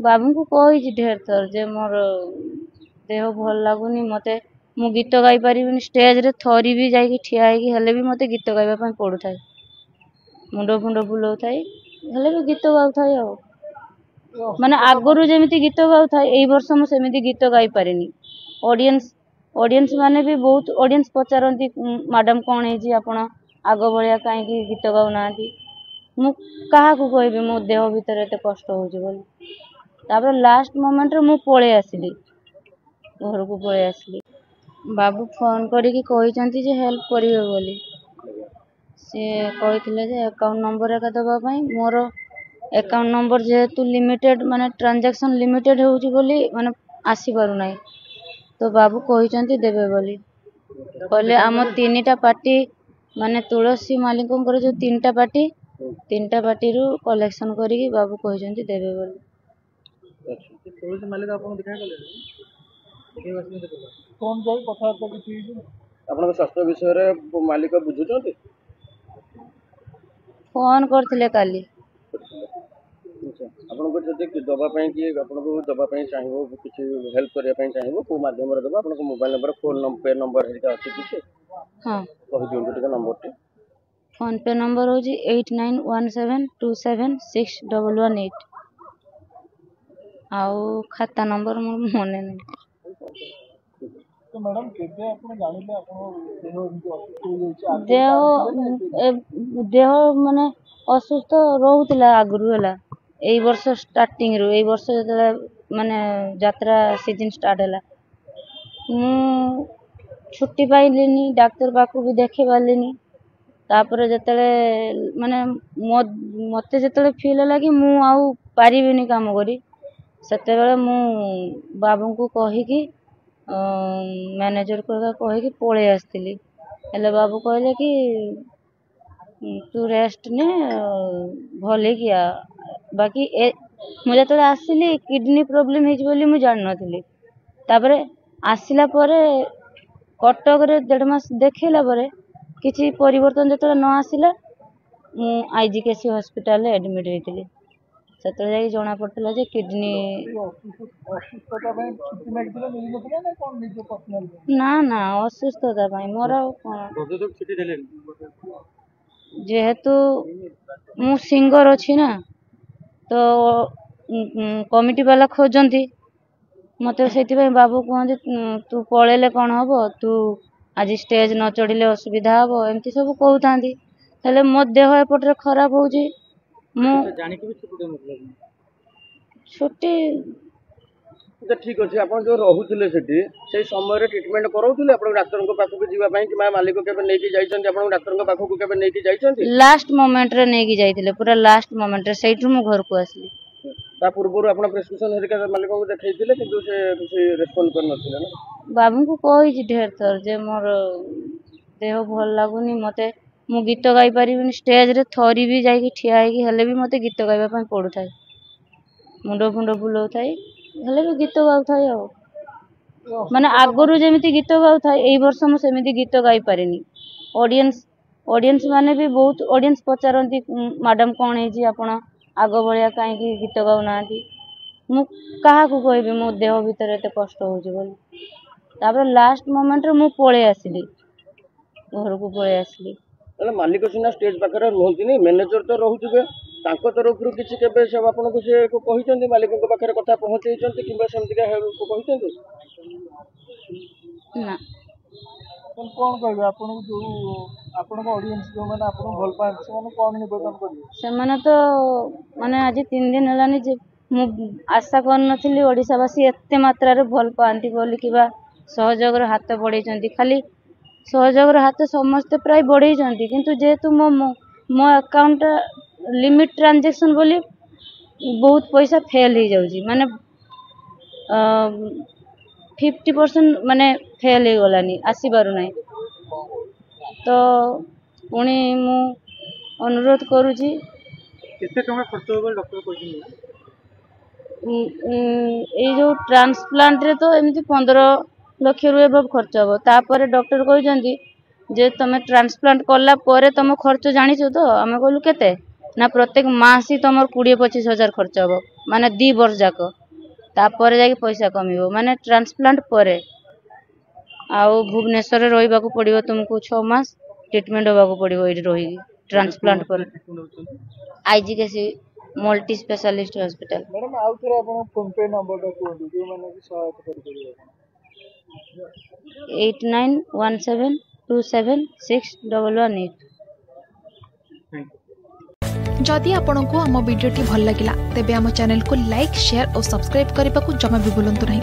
बाबू को कही ढेर थर जे मोर देह भल लगुनि मत मु गीत गाई पारि स्टेज रे थरी भी जाकि ठिया हेले भी मत गीत गाइबा पड़ू था मुंड फुंड बुलाऊ थाए हेले भी गीत गाऊ थाए माने आगरू जमी गीत गाऊ था ए वर्ष मुझे गीत गाई पारिनी ऑडियंस ऑडियंस माने भी बहुत ऑडियंस पचारती मैडम कौन है आपण आग भाया कहीं गीत गाऊ ना मु क्या कहबी मो देह भितर एत कष्ट हो लास्ट मोमेंट रे मु पळे आसिली घर को पळे आसिली बाबू फोन करिकी कहिसंती जे हेल्प करिवे बोली से कहिथिले जे अकाउंट नंबर एका दबा पई मोर अकाउंट नंबर जेहेतु लिमिटेड माने ट्रांजैक्शन लिमिटेड होउची बोली माने आसी पारु नाही तो बाबू कहिसंती देबे बोली कहले आम तीनटा पार्टी माने तुलसी मालिकंकर जो तीनटा पार्टी रु कलेक्शन करिकी बाबू कहिसंती देबे बोली तुलसी मालिक आपन देखा गले फोन जाई कथा तो किछि आपन स्वास्थ्य विषय रे मालिक बुझुचंती फोन करथिले काली आपन को जदि दबा पई कि आपन को दबा पई चाहिबो किछि हेल्प करिया पई चाहिबो को माध्यम रे दबा आपन को mobile number phone number number हेका अछि किछि हां कहि दियौ टिका नंबर टे फोन पे नंबर हो 8917276118 आउ खाता नंबर मोर मने नहीं तो मैडम केबे आपन जानिले आपन देह माने असुस्थ रहउतला आगरु हला एई वर्ष स्टार्टिंग रु एई वर्ष जतले माने यात्रा सीजन स्टार्ट हला छुट्टी पाइलिनी डॉक्टर बाकू भी देखे पालिनी तापर जतले माने मते जतले फील हला कि मु आउ पारिबिनी काम करी सेते बेले मु बाबू को कहि कि मैनेजर को कहि कि पळे आस्तिली हेले बाबू कहले कि तू रेस्ट ने भले किया बाकी मुझे तो आसिली किडनी प्रॉब्लम हेज बोली मु जान नथिली तापरे आसिला परे कटक रे 1.5 मास देखेला परे किछि परिवर्तन जतले न आसिला मु आईजीकेसी हॉस्पिटल रे एडमिट हेतिली सेतले जाई जोना पड़तला जे किडनी असुस्थता में छुट्टी मागथिला मिल नथिला ना कोन निज पर्सनल ना ना असुस्थता भाई मोरा कोन तो छुट्टी देले जेहेतु मु सिंगर अछि ना तो कमिटी वाला खोजंती मते सेति भाई बाबू कहंती तू पळेले कोन हबो तू आज स्टेज न चढ़िले असुविधा हबो एमती सब कहउतांती हेले मो देह एपटरे खराब होउची मु जानि के छुट्टी मतलब छुट्टी अच्छा ठीक अछि आपण जो रहुतिले सेठी से समय रे ट्रीटमेंट करौतिले आपण डॉक्टर को पाखु के जीवा पई कि मालिक केबे नै कि जाइछन्ती आपण डॉक्टर को पाखु को केबे नै कि जाइछन्ती लास्ट मोमेंट रे नै कि जाइतिले पूरा लास्ट मोमेंट रे सेठु मु घर को आसली ता पूर्व आपण प्रेस्क्रिप्शन हेरिका मालिक को देखैतिले किंतु से किछि रेस्पोंड कर नथिले ना बाबू को कहि ढेर थर जे मोर देह भल लगुनि मते मु गीत गाई पारिबिनी स्टेज रे थरी भी जाकि ठिया हेले भी मते गीत गाइबा पई पड़ू थाए मुंड फुंड बुलाऊ थाए हेले भी गीत गाऊ थाए माने आगरू जमी गीत गाऊ था ए वर्ष मुझे गीत गाई पारिनी ऑडियंस ऑडियंस माने भी बहुत ऑडियंस पचारती मैडम कौन है आपण आग भाया कहीं गीत गाऊ ना मु क्या कहबी मो देह भितर एत कष्ट हो लास्ट मोमेंट रे मु पळे आसिली घर को पळे आसिली मालिक सिना स्टेज पाखरे रहउतिनी मैनेजर तो रहउतिबे तांको तरफ रु किछि केबे सब आपन को से को कहिसंती मालिक को पाखरे कथा पहुंचैसंती किबा सेमति का को कहिसंती ना कोन कहबे आपन जो आपन को ऑडियंस जो माने आपन भल पान से माने कोन निवेदन करिवे से माने तो माने आज 3 दिन हलानी जे मु आशा कर नथिली ओडिसावासी एते मात्रा रे भल पांती बोली किबा सहयोग रे हाथ बढ़ैचंती खाली सहयोग रे हाथ समस्त प्राय बढ़ैचंती किंतु जेतु मो अकाउंट लिमिट ट्रांजैक्शन बोली बहुत पैसा फेल हो जाउची माने 50% माने फेल हो गलानी आसी पारु नाही तो पुणी मु अनुरोध करूची केते टका खर्च होबो डॉक्टर कहिनी ए जो ट्रांसप्लांट रे तो एमती 15 लाख रु एबव खर्च हो तापर डॉक्टर कहउचंती जे तमे ट्रांसप्लांट करला परे तम खर्च जानिछो तो हमें कहलु केते ना प्रत्येक मास ही तुम 20-25 हजार खर्च हम माने 2 वर्ष जाक तापर जाके पैसा कमिबो माने ट्रांसप्लांट परे आउ भुवनेश्वर रहिबा को पड़िबो तुमको 6 मास ट्रीटमेंट होबा को पड़िबो एठी रही ट्रांसप्लांट पर आईजीकेसी मल्टी स्पेशलिस्ट हॉस्पिटल। मैडम आउ थोड़ा अपन फोन पे नंबर टा कोन जो माने की सहायता करि परिबो 8917276118। जदि आपंक आम भिडी भल लगा तेब आम चैनल को लाइक शेयर और सब्सक्राइब करने को जमा भी भूलु नहीं।